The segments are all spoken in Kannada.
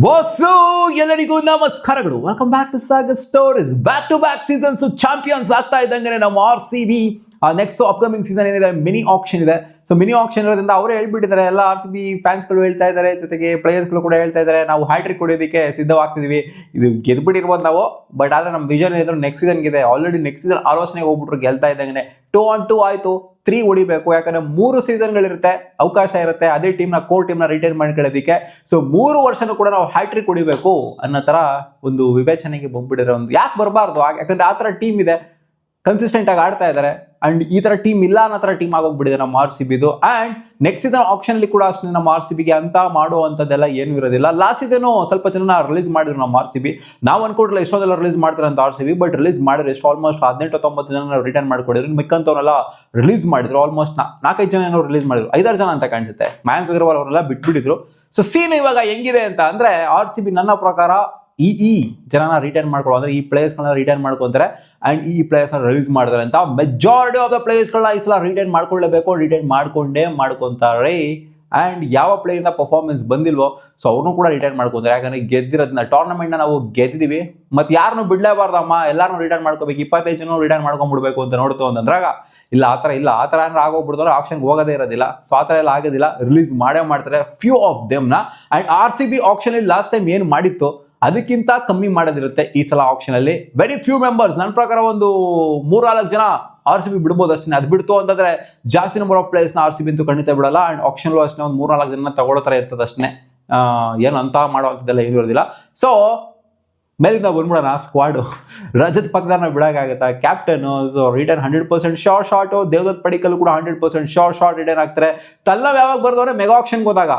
ಬಾಸು ಎಲ್ಲರಿಗೂ ನಮಸ್ಕಾರಗಳು. Welcome back to Sagar stories. Back to back seasons champions ಆಗ್ತಾ ಇದ್ದಂಗೆ ನಮ್ಮ RCB ನೆಕ್ಸ್ಟ್ ಅಪ್ಕಮಿಂಗ್ ಸೀಸನ್ ಏನಿದೆ ಮಿನಿ ಆಕ್ಷನ್ ಇದೆ. ಸೊ ಮಿನಿ ಆಕ್ಷನ್ ಇರೋದ್ರಿಂದ ಅವರೇ ಹೇಳ್ಬಿಟ್ಟಿದ್ದಾರೆ, ಎಲ್ಲ RCB ಫ್ಯಾನ್ಸ್ಗಳು ಹೇಳ್ತಾ ಇದ್ದಾರೆ, ಜೊತೆಗೆ ಪ್ಲೇಯರ್ಸ್ಗಳು ಕೂಡ ಹೇಳ್ತಾ ಇದ್ದಾರೆ, ನಾವು ಹ್ಯಾಟ್ರಿಕ್ ಹೊಡೆಯೋದಕ್ಕೆ ಸಿದ್ಧವಾಗ್ತಿದೀವಿ. ಇದು ಗೆದ್ಬಿಟ್ಟಿರ್ಬೋದು ನಾವು, ಬಟ್ ಆದರೆ ನಮ್ಮ ವಿಷನ್ ಏನಾದ್ರು ನೆಕ್ಸ್ಟ್ ಸೀಸನ್ಗಿದೆ. ಆಲ್ರೆಡಿ ನೆಕ್ಸ್ಟ್ ಸೀಸನ್ ಆಲೋಚನೆಗೆ ಹೋಗ್ಬಿಟ್ರು ಗೆಲ್ತಾ ಇದ್ದಂಗೆ 2-on-2 ಆಯಿತು, 3 ಹೊಡಿಬೇಕು. ಯಾಕಂದ್ರೆ 3 ಸೀಸನ್ಗಳಿರುತ್ತೆ, ಅವಕಾಶ ಇರುತ್ತೆ ಅದೇ ಟೀಮ್ನ ಕೋರ್ ಟೀಮ್ನ ರಿಟೈನ್ ಮಾಡ್ಕೊಳ್ಳೋದಕ್ಕೆ. ಸೊ 3 ವರ್ಷನೂ ಕೂಡ ನಾವು ಹ್ಯಾಟ್ರಿಕ್ ಹೊಡಿಬೇಕು ಅನ್ನೋ ಥರ ಒಂದು ವಿವೇಚನೆಗೆ ಬಂದ್ಬಿಟ್ಟಿರೋ ಒಂದು ಯಾಕೆ ಬರಬಾರ್ದು, ಯಾಕಂದ್ರೆ ಆ ಥರ ಟೀಮ್ ಇದೆ, ಕನ್ಸಿಸ್ಟೆಂಟ್ ಆಗಿ ಆಡ್ತಾ ಇದ್ದಾರೆ. ಅಂಡ್ ಈ ತರ ಟೀಮ್ ಇಲ್ಲ ಅನ್ನೋ ಥರ ಟೀಮ್ ಆಗೋಗ್ಬಿಟ್ಟಿದೆ ನಮ್ಮ RCBದು. ಅಂಡ್ ನೆಕ್ಸ್ಟ್ ಸೀಸನ್ ಆಪ್ಷನ್ ಅಲ್ಲಿ ಕೂಡ ಅಷ್ಟೇ ನಮ್ಮ RCBಗೆ ಅಂತ ಮಾಡುವಂಥದ್ದೆಲ್ಲ ಏನು ಇರೋದಿಲ್ಲ. ಲಾಸ್ಟ್ ಸೀಸನು ಸ್ವಲ್ಪ ಜನ ರಿಲೀಸ್ ಮಾಡಿದ್ರು ನಮ್ಮ RCB. ನಾವು ಅನ್ಕೊಟ್ರಲ್ಲ ಎಷ್ಟೊಂದೆಲ್ಲ ರಿಲೀಸ್ ಮಾಡ್ತಾರೆ ಅಂತ RCB, ಬಟ್ ರಿಲೀಸ್ ಮಾಡಿದ್ರು ಎಷ್ಟು ಆಲ್ಮೋಸ್ಟ್ 18-19 ಜನ ರಿಟರ್ನ್ ಮಾಡ್ಕೊಡಿದ್ರು. ಮಿಕ್ಕಂತವನ್ನೆಲ್ಲ ರಿಲೀಸ್ ಮಾಡಿದ್ರು. ಆಲ್ಮೋಸ್ಟ್ 4-5 ಜನ ಏನೋ ರಿಲೀಸ್ ಮಾಡಿದ್ರು, 5-6 ಜನ ಅಂತ ಕಾಣಿಸುತ್ತೆ. ಮಯಾಂಕ್ ಅಗರ್ವಾಲ್ ಅವರೆಲ್ಲ ಬಿಟ್ಬಿಟ್ಟಿದ್ರು. ಸೊ ಸೀನ್ ಇವಾಗ ಹೆಂಗಿದೆ ಅಂತ ಅಂದ್ರೆ RCB ನನ್ನ ಪ್ರಕಾರ ಈ ಜನನ ರಿಟರ್ನ್ ಮಾಡ್ಕೊಳ್ಳೋ ಅಂದ್ರೆ ಈ ಪ್ಲೇಯರ್ಸ್ಗಳನ್ನ ರಿಟರ್ನ್ ಮಾಡ್ಕೊಂತಾರೆ ಅಂಡ್ ಈ ಪ್ಲೇಯರ್ಸ್ನ ರಿಲೀಸ್ ಮಾಡ್ತಾರೆ ಅಂತ ಮೆಜಾರಿಟಿ ಆಫ್ ದ ಪ್ಲೇಯರ್ಸ್ಗಳನ್ನ ಈ ಸಲ ರಿಟರ್ನ್ ಮಾಡ್ಕೊಳ್ಳೇಬೇಕು, ರಿಟರ್ನ್ ಮಾಡ್ಕೊಂತಾರೆ. ಅಂಡ್ ಯಾವ ಪ್ಲೇಯಿಂದ ಪರ್ಫಾರ್ಮೆನ್ಸ್ ಬಂದಿಲ್ವೋ ಸೊ ಅವ್ರನ್ನೂ ಕೂಡ ರಿಟರ್ನ್ ಮಾಡ್ಕೊಂತಾರೆ. ಯಾಕಂದ್ರೆ ಗೆದ್ದಿರೋದನ್ನ ಟೂರ್ನಮೆಂಟ್ನ ನಾವು ಗೆದ್ದಿದ್ದೀವಿ, ಮತ್ತೆ ಯಾರನ್ನೂ ಬಿಡಲೇಬಾರ್ದಮ್ಮ, ಎಲ್ಲಾರನ್ನೂ ರಿಟರ್ನ್ ಮಾಡ್ಕೋಬೇಕು, 25 ಜನ ರಿಟರ್ನ್ ಮಾಡ್ಕೊಂಡ್ಬಿಡ್ಬೇಕು ಅಂತ ನೋಡ್ತು ಅಂತಂದ್ರಾಗ ಇಲ್ಲ ಆ ಥರ ಏನಾರು ಆಗೋಗ್ಬಿಡ್ತಾರೆ, ಆಪ್ಷನ್ಗೆ ಹೋಗೋದೇ ಇರೋದಿಲ್ಲ. ಸೊ ಆ ಥರ ಎಲ್ಲ ಆಗೋದಿಲ್ಲ, ರಿಲೀಸ್ ಮಾಡ್ತಾರೆ ಫ್ಯೂ ಆಫ್ ದೆಮ್ನ. ಅಂಡ್ RCB ಆಪ್ಷನ್ ಅಲ್ಲಿ ಲಾಸ್ಟ್ ಟೈಮ್ ಏನು ಮಾಡಿತ್ತು ಅದಕ್ಕಿಂತ ಕಮ್ಮಿ ಮಾಡೋದಿರುತ್ತೆ ಈ ಸಲ ಆಪ್ಷನ್ ಅಲ್ಲಿ. ವೆರಿ ಫ್ಯೂ ಮೆಂಬರ್ಸ್, ನನ್ನ ಪ್ರಕಾರ ಒಂದು 3-4 ಜನ RCB ಬಿಡ್ಬೋದು ಅಷ್ಟೇ. ಅದು ಬಿಡ್ತು ಅಂತಂದ್ರೆ ಜಾಸ್ತಿ ನಂಬರ್ ಆಫ್ ಪ್ಲೇಯರ್ಸ್ನ RCB ಅಂತೂ ಖಂಡಿತ ಬಿಡಲ್ಲ. ಅಂಡ್ ಆಪ್ಷನ್ ಅಷ್ಟೇ ಒಂದು 3-4 ಜನ ತಗೊಳ್ಳೋ ಥರ ಇರ್ತದೆ ಅಷ್ಟೇ, ಏನು ಅಂತ ಮಾಡೋದಿಲ್ಲ, ಏನು ಇರೋದಿಲ್ಲ. ಸೊ ಮೇಲಿಂದ ಬಂದ್ಬಿಡೋಣ ಸ್ಕ್ವಾಡು. ರಜತ್ ಪತ್ದಾರ್ನ ಬಿಡೋಕ್ಕಾಗತ್ತಾ? Captain so return 100% short. Devdutt Padikkal ಕೂಡ 100% ಶಾರ್ಟ್ ರಿಟರ್ನ್ ಆಗ್ತಾರೆ. ತಲೆನೋವು ಯಾವಾಗ ಬರ್ದವ್ರೆ ಮೆಗಾ ಆಕ್ಷನ್ ಹೋದಾಗ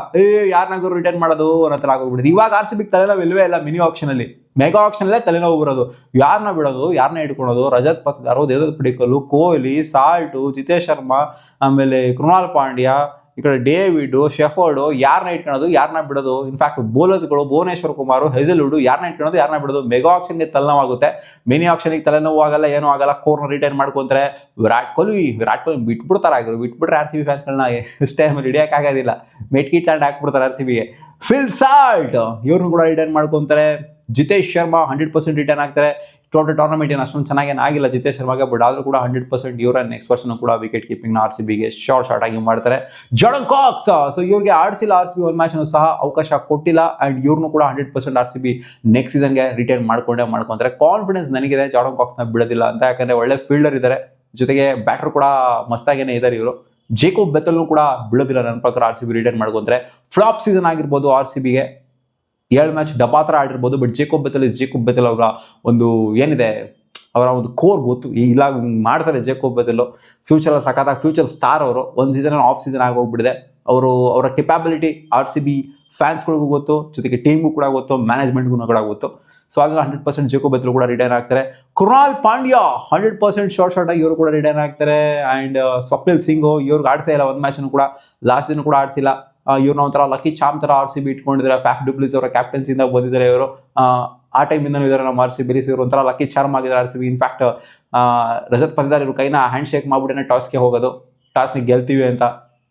ಯಾರನ್ನಾಗೂ ರಿಟರ್ನ್ ಮಾಡೋದು ಅನ್ನೋ ಥರ ಆಗೋಗ್ಬಿಡಿದೆ. ಇವಾಗ RCB ತಲೆನೋವು ಇಲ್ವೇ ಇಲ್ಲ. ಮಿನಿ ಆಕ್ಷನ್ ಅಲ್ಲಿ ಮೆಗಾ ಆಕ್ಷನ್ ಅಲ್ಲೇ ತಲೆನೋವು ಬರೋದು. ಯಾರನ್ನ ಬಿಡೋದು, ಯಾರನ್ನ ಇಟ್ಕೊಳೋದು? ರಜತ್ ಪತ್ದಾರ್, ದೇವದತ್ ಪಡಿಕಲ್, ಕೊಹ್ಲಿ, ಸಾಲ್ಟು, ಜಿತೇಶ್ ಶರ್ಮಾ, ಆಮೇಲೆ ಕೃಣಾಲ್ ಪಾಂಡ್ಯ, ಈ ಕಡೆ ಡೇವಿಡ್, ಶೆಫರ್ಡು, ಯಾರನ್ನ ಇಟ್ಕೊಳ್ಳೋದು, ಯಾರನ್ನ ಬಿಡೋದು? ಇನ್ಫ್ಯಾಕ್ಟ್ ಬೌಲರ್ಸ್ಗಳು ಭುವನೇಶ್ವರ್ ಕುಮಾರ್, ಹೆಜಲ್ವುಡ್, ಯಾರನ್ನ ಇಟ್ಕೊಳ್ಳೋದು, ಯಾರನ್ನ ಬಿಡೋದು? ಮೆಗಾ ಆಕ್ಷನ್ಗೆ ತಲೆನೋವಾಗುತ್ತೆ. ಮಿನಿ ಆಕ್ಷನ್ಗೆ ತಲೆನೋವು ಆಗಲ್ಲ, ಏನೂ ಆಗಲ್ಲ, ಕೋರ್ನ ರಿಟೈನ್ ಮಾಡ್ಕೊಂತಾರೆ. ವಿರಾಟ್ ಕೊಹ್ಲಿ ಬಿಟ್ಬಿಡ್ತಾರೆ. ಬಿಟ್ಬಿಟ್ರೆ RCB ಫ್ಯಾನ್ಸ್ಗಳನ್ನ ಇಷ್ಟೇ ಹಿಡಿಯೋಕ್ಕಾಗೋದಿಲ್ಲ, ಮೆಟ್ಕಿಟ್ ಲ್ಯಾಂಡ್ ಹಾಕ್ಬಿಡ್ತಾರೆ RCBಗೆ. ಫಿಲ್ ಸಾಲ್ಟ್ ಇವ್ರನ್ನೂ ಕೂಡ ರಿಟೈನ್ ಮಾಡ್ಕೊಂತಾರೆ. ಜಿತೇಶ್ ಶರ್ಮಾ 100% ರಿಟರ್ನ್ ಆಗ್ತಾರೆ. ಟೂರ್ನಮೆಂಟ್ ಏನು ಅಷ್ಟೊಂದು ಚೆನ್ನಾಗೇನು ಆಗಿಲ್ಲ ಜಿತೇಶ್ ಶರ್ಮಾಗೆ, ಬಟ್ ಆದರೂ ಕೂಡ 100% ಇವರ ನೆಕ್ಸ್ಟ್ ವರ್ಷನೂ ಕೂಡ ವಿಕೆಟ್ ಕೀಪಿಂಗ್ನ RCBಗೆ ಶಾರ್ಟ್ ಆಗಿ ಮಾಡ್ತಾರೆ. ಜಾರ್ಡನ್ ಕಾಕ್ಸ್, ಸೊ ಇವ್ರಿಗೆ ಆಡಿಸಿಲ್ಲ RCB ಒಂದು ಮ್ಯಾಚ್ನೂ ಸಹ ಅವಕಾಶ ಕೊಟ್ಟಿಲ್ಲ. ಅಂಡ್ ಇವ್ರನ್ನೂ ಕೂಡ 100% RCB ನೆಕ್ಸ್ಟ್ ಸೀಸನ್ಗೆ ರಿಟೈನ್ ಮಾಡ್ಕೊಂತಾರೆ. ಕಾನ್ಫಿಡೆನ್ಸ್ ನನಗಿದೆ ಜಾರ್ಡನ್ ಕಾಕ್ಸ್ನ ಬಿಡೋದಿಲ್ಲ ಅಂತ, ಯಾಕಂದ್ರೆ ಒಳ್ಳೆ ಫೀಲ್ಡರ್ ಇದ್ದಾರೆ, ಜೊತೆಗೆ ಬ್ಯಾಟರ್ ಕೂಡ ಮಸ್ತಾಗೇನೆ ಇದ್ದಾರೆ ಇವರು. ಜೇಕೋಬ್ ಬೆಥೆಲ್ನೂ ಕೂಡ ಬಿಡೋದಿಲ್ಲ ನನ್ನ ಪ್ರಕಾರ RCB ರಿಟೈನ್ ಮಾಡ್ಕೊಂತಾರೆ. ಫ್ಲಾಪ್ ಸೀಸನ್ ಆಗಿರ್ಬೋದು RCBಗೆ, 7 ಮ್ಯಾಚ್ ಡಬ್ಬಾ ಥರ ಆಡಿರ್ಬೋದು, ಬಟ್ ಜೇಕೋಬ್ ಬೆಥೆಲ್ ಅವರ ಒಂದು ಏನಿದೆ, ಅವರ ಒಂದು ಕೋರ್ ಗೊತ್ತು, ಇಲ್ಲ ಮಾಡ್ತಾರೆ ಜೇಕೋಬ್ ಬೆಥೆಲ್. ಫ್ಯೂಚರ್ ಸ್ಟಾರ್ ಅವರು. ಒಂದು ಸೀಸನ್ ಆಫ್ ಸೀಸನ್ ಆಗೋಗ್ಬಿಟ್ಟಿದೆ. ಅವರ ಕೆಪಾಬಿಲಿಟಿ RCB ಫ್ಯಾನ್ಸ್ಗಳಿಗೂ ಗೊತ್ತು, ಜೊತೆಗೆ ಟೀಮ್ಗೂ ಕೂಡ ಗೊತ್ತು, ಮ್ಯಾನೇಜ್ಮೆಂಟ್ಗೂ ಕೂಡ ಗೊತ್ತು. ಸೊ ಅದನ್ನ 100% ಜೇಕೋಬ್ ಬೆಥೆಲ್ ಕೂಡ ರಿಟೈನ್ ಆಗ್ತಾರೆ. ಕೃಣಾಲ್ ಪಾಂಡ್ಯ 100% ಶಾರ್ಟ್ ಆಗಿ ಇವರು ಕೂಡ ರಿಟೈನ್ ಆಗ್ತಾರೆ. ಅಂಡ್ ಸ್ವಪ್ನಿಲ್ ಸಿಂಗ್ ಇವ್ರಿಗೆ ಆಡಿಸೇ ಇಲ್ಲ ಒಂದು ಮ್ಯಾಚನ್ನು ಕೂಡ, ಲಾಸ್ಟ್ ಸೀಸನ್ ಕೂಡ ಆಡಿಸಿಲ್ಲ. ಇವ್ರನ್ನ ಒಂಥರ ಲಕ್ಕಿ ಚಾಮ್ ಥರ RCB ಇಟ್ಕೊಂಡಿದ್ದಾರೆ. ಫ್ಯಾಫ್ ಡುಪ್ಲಿಸ್ ಅವರ ಕ್ಯಾಪ್ಟನ್ಸಿಂದ ಬಂದಿದ್ದಾರೆ ಇವರು. ಆ ಟೈಮಿಂದನೂ ಇದ್ದಾರೆ ನಮ್ಮ RCB. ಇವರು ಒಂಥರ ಲಕ್ಕಿ ಚಾರ್ಮ್ ಆಗಿದ್ದಾರೆ RCB. ಇನ್ಫ್ಯಾಕ್ಟ್ ರಜತ್ ಪತ್ದಾರ್ ಇವ್ರ ಕೈನ ಹ್ಯಾಂಡ್ ಶೇಕ್ ಮಾಡ್ಬಿಟ್ಟೆ ಟಾಸ್ಗೆ ಹೋಗೋದು, ಟಾಸ್ಗೆ ಗೆಲ್ತೀವಿ ಅಂತ,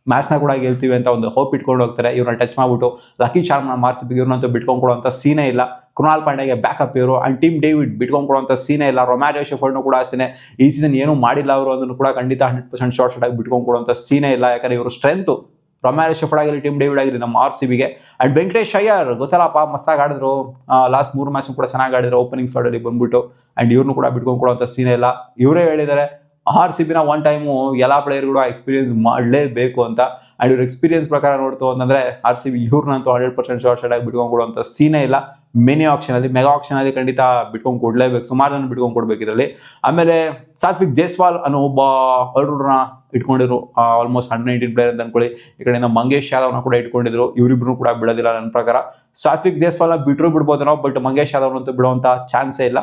ಮ್ಯಾಚ್ನ ಕೂಡ ಗೆಲ್ತೀವಿ ಅಂತ ಒಂದು ಹೋಪ್ ಇಟ್ಕೊಂಡು ಹೋಗ್ತಾರೆ. ಇವ್ರನ್ನ ಟಚ್ ಮಾಡ್ಬಿಟ್ಟು ಲಕ್ಕಿ ಚಾರ್ಮ್ ನಮ್ಮ RCB ಇವ್ರನ್ನಂತೂ ಬಿಟ್ಕೊಂಡು ಕೊಡುವಂಥ ಸೀನೇ ಇಲ್ಲ. ಕೃಣಾಲ್ ಪಾಂಡ್ಯಗೆ ಬ್ಯಾಕಪ್ ಇವರು. ಅಂಡ್ ಟೀಮ್ ಡೇವಿಡ್ ಬಿಟ್ಕೊಂಡು ಕೊಡುವಂಥ ಸೀನೇ ಇಲ್ಲ. ರೊಮ್ಯಾರಿಯೋ ಶೆಫರ್ಡ್ನು ಕೂಡ ಅಷ್ಟೇ ಈ ಸೀಸನ್ ಏನೂ ಮಾಡಿಲ್ಲ ಅವರು, ಅದನ್ನು ಕೂಡ ಖಂಡಿತ 100% ಶಾರ್ಟ್ ಆಗಿ ಬಿಟ್ಕೊಂಡು ಕೊಡುವಂಥ ಸೀನೇ ಇಲ್ಲ. ಯಾಕಂದರೆ ಇವರು ಸ್ಟ್ರೆಂತು ರೊಮ್ಯಾರಿಯೋ ಶೆಫರ್ಡ್ ಆಗಿರಲಿ, ಟೀಮ್ ಡೇವಿಡ್ ಆಗಿರಲಿ ನಮ್ಮ RCBಗೆ. ಅಂಡ್ ವೆಂಕಟೇಶ್ ಅಯ್ಯರ್ ಗೊತ್ತಲ್ಲಪ್ಪ, ಮಸ್ತಾಗಿ ಆಡಿದ್ರು. ಲಾಸ್ಟ್ 3 ಮ್ಯಾಚ್ ಕೂಡ ಚೆನ್ನಾಗಿ ಆಡಿದ್ರು ಓಪನಿಂಗ್ ಸ್ಲಾಟಲ್ಲಿ ಬಂದ್ಬಿಟ್ಟು. ಅಂಡ್ ಇವ್ರನ್ನೂ ಕೂಡ ಬಿಟ್ಕೊಂಡು ಕೊಡುವಂಥ ಸೀನೇ ಇಲ್ಲ. ಇವರೇ ಹೇಳಿದ್ದಾರೆ RCBನ ಒನ್ ಟೈಮು ಎಲ್ಲ ಪ್ಲೇಯರ್ಗಳು ಎಕ್ಸ್ಪೀರಿಯನ್ಸ್ ಮಾಡಲೇಬೇಕು ಅಂತ. ಅಂಡ್ ಇವ್ರ ಎಕ್ಸ್ಪೀರಿಯನ್ಸ್ ಪ್ರಕಾರ ನೋಡ್ತು ಅಂತಂದ್ರೆ RCB ಇವ್ರನ್ನಂತೂ 100% ಶಾರ್ಟ್ ಆಗಿ ಬಿಟ್ಕೊಂಡು ಕೊಡುವಂಥ ಸೀನೇ ಇಲ್ಲ. ಮಿನಿ ಆಕ್ಷನಲ್ಲಿ, ಮೆಗಾ ಆಕ್ಷನಲ್ಲಿ ಖಂಡಿತ ಬಿಟ್ಕೊಂಡು ಕೊಡಲೇಬೇಕು, ಸುಮಾರು ಜನ ಬಿಟ್ಕೊಂಡು ಕೊಡ್ಬೇಕು ಇದರಲ್ಲಿ. ಆಮೇಲೆ ಸಾತ್ವಿಕ್ ಜೈಸ್ವಾಲ್ ಅನ್ನೋ ಒಬ್ಬ ಆಲ್ರೌಂಡರ್ನ ಇಟ್ಕೊಂಡಿದ್ರು, ಆಲ್ಮೋಸ್ಟ್ 119 ಪ್ಲೇಯರ್ ಅಂತ ಅನ್ಕೊಳ್ಳಿ. ಈ ಕಡೆಯಿಂದ ಮಂಗೇಶ್ ಯಾದವ್ನ ಕೂಡ ಇಟ್ಕೊಂಡಿದ್ರು. ಇವರಿಬ್ರು ಕೂಡ ಬಿಡೋದಿಲ್ಲ ನನ್ನ ಪ್ರಕಾರ. ಸಾತ್ವಿಕ್ ಜೈಸ್ವಾಲ್ನ ಬಿಡ್ಬೋದು ನಾವು, ಬಟ್ ಮಂಗೇಶ್ ಯಾದವ್ನಂತೂ ಬಿಡುವಂಥ ಚಾನ್ಸೇ ಇಲ್ಲ.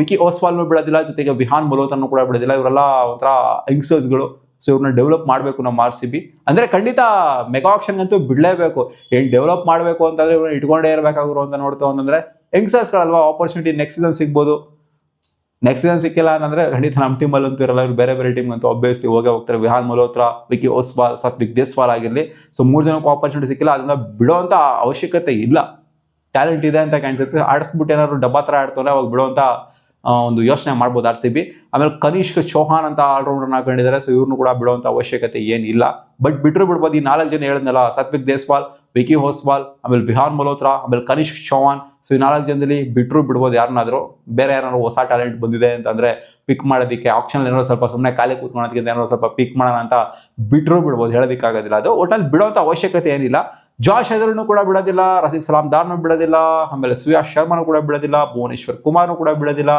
ವಿಕಿ ಓಸ್ವಾಲ್ನು ಬಿಡೋದಿಲ್ಲ, ಜೊತೆಗೆ ವಿಹಾನ್ ಮಲ್ಹೋತ್ರನ್ನು ಕೂಡ ಬಿಡೋದಿಲ್ಲ. ಇವರೆಲ್ಲ ಒಂಥರ ಯಂಗ್ಸ್ಟರ್ಸ್ಗಳು. ಸೊ ಇವ್ರನ್ನ ಡೆವಲಪ್ ಮಾಡಬೇಕು ನಮ್ಮ RCB. ಅಂದರೆ ಖಂಡಿತ ಮೆಗಾ ಆಕ್ಷನ್ಗಂತೂ ಬಿಡಲೇಬೇಕು. ಏನು ಡೆವಲಪ್ ಮಾಡಬೇಕು ಅಂತಂದರೆ ಇವ್ರನ್ನ ಇಟ್ಕೊಂಡೇ ಇರಬೇಕಾಗಿರೋ ಅಂತ ನೋಡ್ತು ಅಂತಂದರೆ ಯಂಗ್ಸ್ಟರ್ಸ್ಗಳಲ್ವಾ, ಆಪರ್ಚುನಿಟಿ ನೆಕ್ಸ್ಟ್ ಸೀಸನ್ ಸಿಗ್ಬೋದು. ನೆಕ್ಸ್ಟ್ ಸೀಸನ್ ಸಿಕ್ಕಿಲ್ಲ ಅಂತಂದರೆ ಖಂಡಿತ ನಮ್ಮ ಟೀಮಲ್ಲಂತೂ ಇರಲ್ಲ. ಇವ್ರು ಬೇರೆ ಟೀಮ್ಗಂತೂ ಆಬ್ವಿಯಸ್ಲಿ ಹೋಗ್ತಾರೆ. ವಿಹಾನ್ ಮಲ್ಹೋತ್ರ, ವಿಕಿ ಓಸ್ವಾಲ್, ಸಾತ್ವಿಕ್ ಜೈಸ್ವಾಲ್ ಆಗಿರಲಿ. ಸೊ 3 ಜನಕ್ಕೂ ಆಪರ್ಚುನಿಟಿ ಸಿಕ್ಕಿಲ್ಲ, ಅದನ್ನ ಬಿಡೋವಂಥ ಅವಶ್ಯಕತೆ ಇಲ್ಲ. ಟ್ಯಾಲೆಂಟ್ ಇದೆ ಅಂತ ಕಾಣಿಸುತ್ತೆ. ಆಡಿಸ್ಬಿಟ್ಟು ಏನಾದ್ರು ಡಬ್ಬಾ ಥರ ಆಡ್ತಾರೆ ಅವಾಗ ಬಿಡುವಂಥ ಒಂದು ಯೋಚನೆ ಮಾಡ್ಬೋದು RCB. ಆಮೇಲೆ ಕನಿಷ್ಕ್ ಚೌಹಾನ್ ಅಂತ ಆಲ್ರೌಂಡರ್ನ ಹಾಕೊಂಡಿದ್ದಾರೆ. ಸೊ ಇವ್ರನ್ನು ಕೂಡ ಬಿಡುವಂಥ ಅವಶ್ಯಕತೆ ಏನಿಲ್ಲ. ಬಟ್ ಬಿಟ್ಟರು ಬಿಡ್ಬೋದು. ಈ 4 ಜನ ಹೇಳಿದ್ನಲ್ಲ, ಸಾತ್ವಿಕ್ ದೇಸ್ವಾಲ್, ವಿಕಿ ಹೋಸ್ವಾಲ್, ಆಮೇಲೆ ವಿಹಾನ್ ಮಲ್ಹೋತ್ರಾ, ಆಮೇಲೆ ಕನಿಷ್ಕ್ ಚೌಹಾನ್. ಸೊ ಈ 4 ಜನದಲ್ಲಿ ಬಿಟ್ಟರು ಬಿಡ್ಬೋದು ಯಾರನ್ನಾದರೂ. ಬೇರೆ ಯಾರು ಹೊಸ ಟ್ಯಾಲೆಂಟ್ ಬಂದಿದೆ ಅಂತಂದರೆ ಪಿಕ್ ಮಾಡೋದಕ್ಕೆ, ಆಪ್ಷನ್ ಏನಾದ್ರು ಸ್ವಲ್ಪ ಸುಮ್ಮನೆ ಖಾಲಿ ಕೂತ್ಕೊಳ್ಳೋದಕ್ಕೆ ಏನಾದ್ರು ಸ್ವಲ್ಪ ಪಿಕ್ ಮಾಡೋಣ ಅಂತ ಬಿಟ್ಟರು ಬಿಡ್ಬೋದು, ಹೇಳೋದಕ್ಕಾಗೋದಿಲ್ಲ. ಅದು ಒಟ್ಟಲ್ಲಿ ಬಿಡುವಂಥ ಅವಶ್ಯಕತೆ ಏನಿಲ್ಲ. ಜಾಶ್ ಹೆಸರನ್ನು ಕೂಡ ಬಿಡೋದಿಲ್ಲ, ರಸಿಕ್ ಸಲಾಮ್ದಾರ್ನು ಬಿಡೋದಿಲ್ಲ, ಆಮೇಲೆ ಸುಯಾಶ್ ಶರ್ಮನು ಕೂಡ ಬಿಡೋದಿಲ್ಲ, ಭುವನೇಶ್ವರ್ ಕುಮಾರ್ನು ಕೂಡ ಬಿಡೋದಿಲ್ಲ.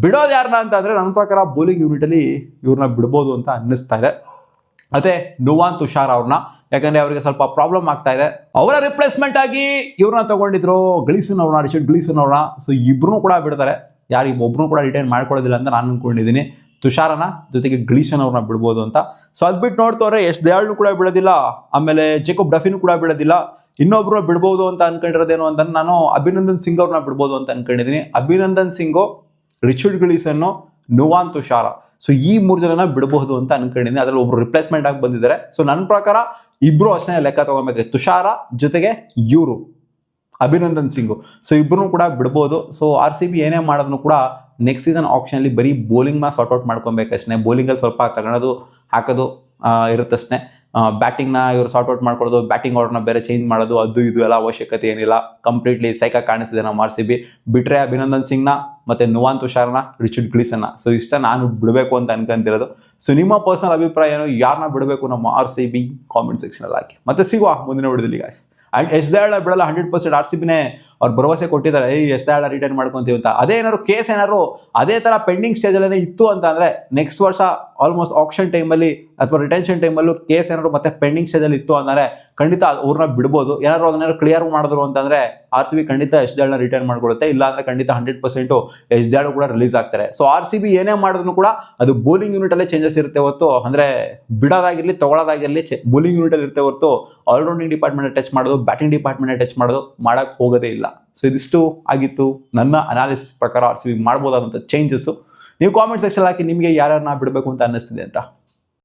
ಬಿಡೋದು ಯಾರನ್ನ ಅಂತ ಅಂದರೆ ನನ್ನ ಪ್ರಕಾರ ಬೌಲಿಂಗ್ ಯೂನಿಟಲ್ಲಿ ಇವ್ರನ್ನ ಬಿಡ್ಬೋದು ಅಂತ ಅನ್ನಿಸ್ತಾ ಇದೆ. ಮತ್ತೆ ನುವಾನ್ ತುಷಾರ್ ಅವ್ರನ್ನ, ಯಾಕಂದರೆ ಅವರಿಗೆ ಸ್ವಲ್ಪ ಪ್ರಾಬ್ಲಮ್ ಆಗ್ತಾ ಇದೆ. ಅವರ ರಿಪ್ಲೇಸ್ಮೆಂಟ್ ಆಗಿ ಇವ್ರನ್ನ ತಗೊಂಡಿದ್ರು ಗ್ಲೀಸನ್ ಅವ್ರನ್ನ, ರಿಚರ್ಡ್ ಗ್ಲೀಸನ್ ಅವ್ರನ್ನ. ಸೊ ಇಬ್ರು ಕೂಡ ಬಿಡ್ತಾರೆ. ಯಾರು ಒಬ್ರು ಕೂಡ ರಿಟೈನ್ ಮಾಡ್ಕೊಳ್ಳೋದಿಲ್ಲ ಅಂತ ನಾನು ಅನ್ಕೊಂಡಿದ್ದೀನಿ. ತುಷಾರನ ಜೊತೆಗೆ ಗ್ಲೀಸನ್ ಅವ್ರನ್ನ ಬಿಡ್ಬೋದು ಅಂತ. ಸೊ ಅದು ಬಿಟ್ಟು ನೋಡ್ತವ್ರೆ ಯಶ್ ದಯಾಳ್ನು ಕೂಡ ಬಿಡೋದಿಲ್ಲ, ಆಮೇಲೆ ಜೇಕೊಬ್ ಡಫಿನೂ ಕೂಡ ಬಿಡೋದಿಲ್ಲ. ಇನ್ನೊಬ್ರು ಬಿಡ್ಬೋದು ಅಂತ ಅನ್ಕೊಂಡಿರೋದೇನು ಅಂತ ನಾನು ಅಭಿನಂದನ್ ಸಿಂಗ್ ಅವ್ರನ್ನ ಬಿಡ್ಬೋದು ಅಂತ ಅನ್ಕೊಂಡಿದ್ದೀನಿ. Abhinandan Singhu, Richard ಗ್ಲೀಸನ್ನು, Nuvan Tushar. So ಈ 3 ಜನನ ಬಿಡಬಹುದು ಅಂತ ಅನ್ಕೊಂಡಿದ್ದೀನಿ. ಅದ್ರಲ್ಲಿ ಒಬ್ರು ರಿಪ್ಲೇಸ್ಮೆಂಟ್ ಆಗಿ ಬಂದಿದ್ದಾರೆ. ಸೊ ನನ್ನ ಪ್ರಕಾರ ಇಬ್ರು ಅಷ್ಟೇ ಲೆಕ್ಕ ತಗೊಬೇಕು, ತುಷಾರ ಜೊತೆಗೆ ಇವರು ಅಭಿನಂದನ್ ಸಿಂಗು. ಸೊ ಇಬ್ಬರೂ ಕೂಡ ಬಿಡ್ಬೋದು. ಸೊ RCB ಏನೇ ಮಾಡೋದನ್ನು ಕೂಡ ನೆಕ್ಸ್ಟ್ ಸೀಸನ್ ಆಪ್ಷನಲ್ಲಿ ಬರೀ ಬೌಲಿಂಗ್ನ ಸಾರ್ಟ್ಔಟ್ ಮಾಡ್ಕೊಬೇಕಷ್ಟೇ. ಬೌಲಿಂಗಲ್ಲಿ ಸ್ವಲ್ಪ ತಗೊಳೋದು ಹಾಕೋದು ಇರುತ್ತಷ್ಟೇ. ಬ್ಯಾಟಿಂಗ್ನ ಇವರು ಸಾರ್ಟ್ಔಟ್ ಮಾಡ್ಕೊಳ್ಳೋದು, ಬ್ಯಾಟಿಂಗ್ ಆರ್ಡರ್ನ ಬೇರೆ ಚೇಂಜ್ ಮಾಡೋದು, ಅದು ಇದು ಎಲ್ಲ ಅವಶ್ಯಕತೆ ಏನಿಲ್ಲ. ಕಂಪ್ಲೀಟ್ಲಿ ಸೈಕ ಕಾಣಿಸ್ತಿದೆ ನಮ್ಮ RCB. ಬಿಟ್ಟರೆ ಅಭಿನಂದನ್ ಸಿಂಗ್ನ ಮತ್ತು ನುವಾನ್ ತುಷಾರ್ನ, ರಿಚರ್ಡ್ ಗ್ಲೀಸನ್ನ. ಸೊ ಇಷ್ಟ ನಾನು ಬಿಡಬೇಕು ಅಂತ ಅನ್ಕೊಂತಿರೋದು. ಸೊ ನಿಮ್ಮ ಪರ್ಸನಲ್ ಅಭಿಪ್ರಾಯ ಏನು, ಯಾರನ್ನ ಬಿಡಬೇಕು ನಮ್ಮ RCB ಕಾಮೆಂಟ್ ಸೆಕ್ಷನಲ್ಲಿ ಹಾಕಿ. ಮತ್ತೆ ಸಿಗುವ ಮುಂದಿನ ವಿಡಿಯೋದಲ್ಲಿ ಗಾಯ್ಸ್. ಆ್ಯಂಡ್ ಯಶ್ ದಯಾಳ್ ಬಿಡಲ್ಲ, 100% RCBನೇ ಅವ್ರು ಭರವಸೆ ಕೊಟ್ಟಿದ್ದಾರೆ, ಯಶ್ ದಯಾಳ್ ರಿಟೈನ್ ಮಾಡ್ಕೊಂತೀವಿ ಅಂತ. ಅದೇ ಏನಾದ್ರು ಕೇಸ್ ಏನಾದ್ರು ಅದೇ ಥರ ಪೆಂಡಿಂಗ್ ಸ್ಟೇಜಲ್ಲೇ ಇತ್ತು ಅಂತ ಅಂದರೆ ನೆಕ್ಸ್ಟ್ ವರ್ಷ ಆಲ್ಮೋಸ್ಟ್ ಆಪ್ಷನ್ ಟೈಮಲ್ಲಿ ಅಥವಾ ರಿಟೆನ್ಷನ್ ಟೈಮಲ್ಲೂ ಕೇಸ್ ಏನಾದ್ರು ಮತ್ತೆ ಪೆಂಡಿಂಗ್ ಸ್ಟೇಜಲ್ಲಿ ಇತ್ತು ಅಂದರೆ ಖಂಡಿತ ಅವ್ರನ್ನ ಬಿಡ್ಬೋದು. ಏನಾದ್ರು ಅದನ್ನೇನಾದ್ರು ಕ್ಲಿಯರ್ ಮಾಡಿದ್ರು ಅಂತಂದರೆ RCB ಖಂಡಿತ ಯಶ್ ದಯಾಳ್ನ ರಿಟೈನ್ ಮಾಡ್ಕೊಳುತ್ತೆ. ಇಲ್ಲ ಅಂದರೆ ಖಂಡಿತ 100% ಯಶ್ ದಯಾಳ್ ಕೂಡ ರಿಲೀಸ್ ಆಗ್ತಾರೆ. ಸೊ RCB ಏನೇ ಮಾಡಿದ್ರು ಕೂಡ ಅದು ಬೌಲಿಂಗ್ ಯೂನಿಟಲ್ಲೇ ಚೇಂಜಸ್ ಇರುತ್ತೆ ಹೊರತು, ಅಂದರೆ ಬಿಡೋದಾಗಿರಲಿ ತೊಗೊಳೋದಾಗಿರಲಿ ಬೌಲಿಂಗ್ ಯೂನಿಟಲ್ಲಿ ಇರುತ್ತೆ ಹೊರತು ಆಲ್ರೌಂಡಿಂಗ್ ಡಿಪಾರ್ಟ್ಮೆಂಟ್ ಟಚ್ ಮಾಡೋದು, ಬ್ಯಾಟಿಂಗ್ ಡಿಪಾರ್ಟ್ಮೆಂಟ್ ಟಚ್ ಮಾಡೋದು ಮಾಡೋಕ್ಕೆ ಹೋಗೋದೇ ಇಲ್ಲ. ಸೊ ಇದಿಷ್ಟು ಆಗಿತ್ತು ನನ್ನ ಅನಾಲಿಸಿಸ್ ಪ್ರಕಾರ RCB ಮಾಡ್ಬೋದಾದಂಥ ಚೇಂಜಸ್ಸು. ನೀವು ಕಾಮೆಂಟ್ ಸೆಕ್ಷನ್ ಹಾಕಿ ನಿಮಗೆ ಯಾರನ್ನ ಬಿಡಬೇಕು ಅಂತ ಅನ್ನಿಸ್ತಿದೆ ಅಂತ.